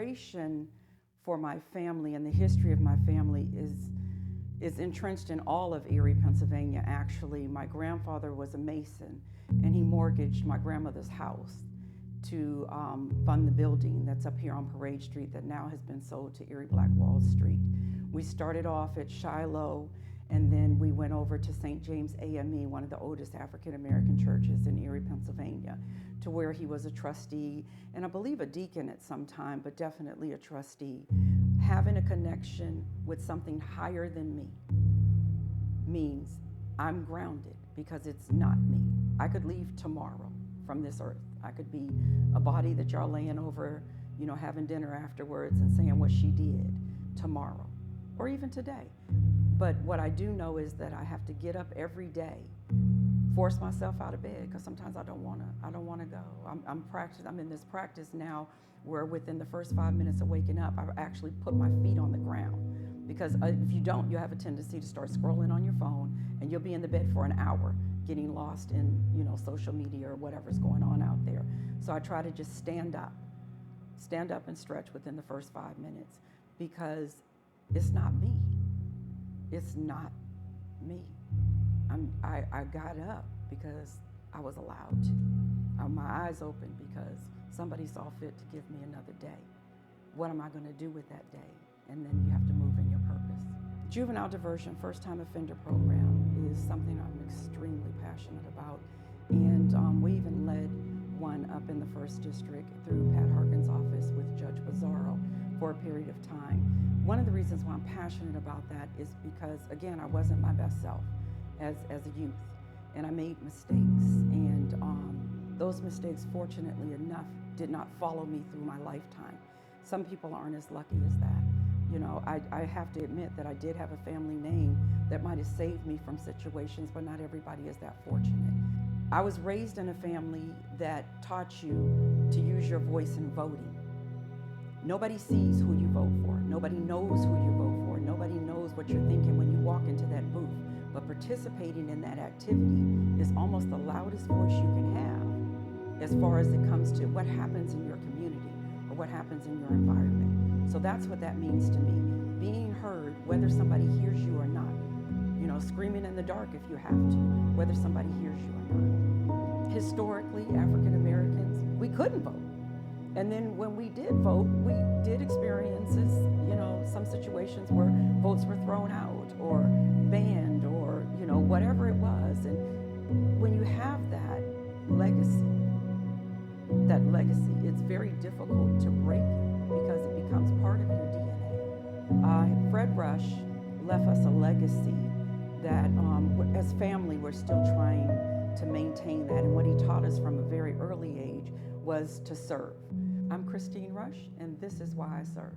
admiration for my family and the history of my family is entrenched in all of Erie, Pennsylvania, actually. My grandfather was a mason, and he mortgaged my grandmother's house to fund the building that's up here on Parade Street that now has been sold to Erie Black Wall Street. We started off at Shiloh, and then we went over to St. James AME, one of the oldest African-American churches in Erie, Pennsylvania, to where he was a trustee, and I believe a deacon at some time, but definitely a trustee. Having a connection with something higher than me means I'm grounded because it's not me. I could leave tomorrow from this earth. I could be a body that y'all laying over, you know, having dinner afterwards and saying what she did tomorrow, or even today. But what I do know is that I have to get up every day, force myself out of bed, because sometimes I don't wanna go. I'm in this practice now where within the first 5 minutes of waking up, I actually put my feet on the ground. Because if you don't, you have a tendency to start scrolling on your phone, and you'll be in the bed for an hour, getting lost in, you know, social media or whatever's going on out there. So I try to just stand up and stretch within the first 5 minutes, because it's not me. It's not me. I got up because I was allowed to. My eyes opened because somebody saw fit to give me another day. What am I going to do with that day? And then you have to move in your purpose. Juvenile diversion, first-time offender program is something I'm extremely passionate about. And we even led one up in the 1st District through Pat Harkin's office with Judge Bizarro for a period of time. One of the reasons why I'm passionate about that is because, again, I wasn't my best self as a youth, and I made mistakes, and those mistakes, fortunately enough, did not follow me through my lifetime. Some people aren't as lucky as that. You know, I have to admit that I did have a family name that might have saved me from situations, but not everybody is that fortunate. I was raised in a family that taught you to use your voice in voting. Nobody sees who you vote for. Nobody knows who you vote for. Nobody knows what you're thinking when you walk into that booth. But participating in that activity is almost the loudest voice you can have as far as it comes to what happens in your community or what happens in your environment. So that's what that means to me. Being heard, whether somebody hears you or not. You know, screaming in the dark if you have to, whether somebody hears you or not. Historically, African Americans, we couldn't vote. And then when we did vote, we did experiences, you know, some situations where votes were thrown out or banned or, you know, whatever it was. And when you have that legacy, it's very difficult to break it because it becomes part of your DNA. Fred Rush left us a legacy that as family, we're still trying to maintain that. And what he taught us from a very early age was to serve. I'm Christine Rush, and this is why I serve.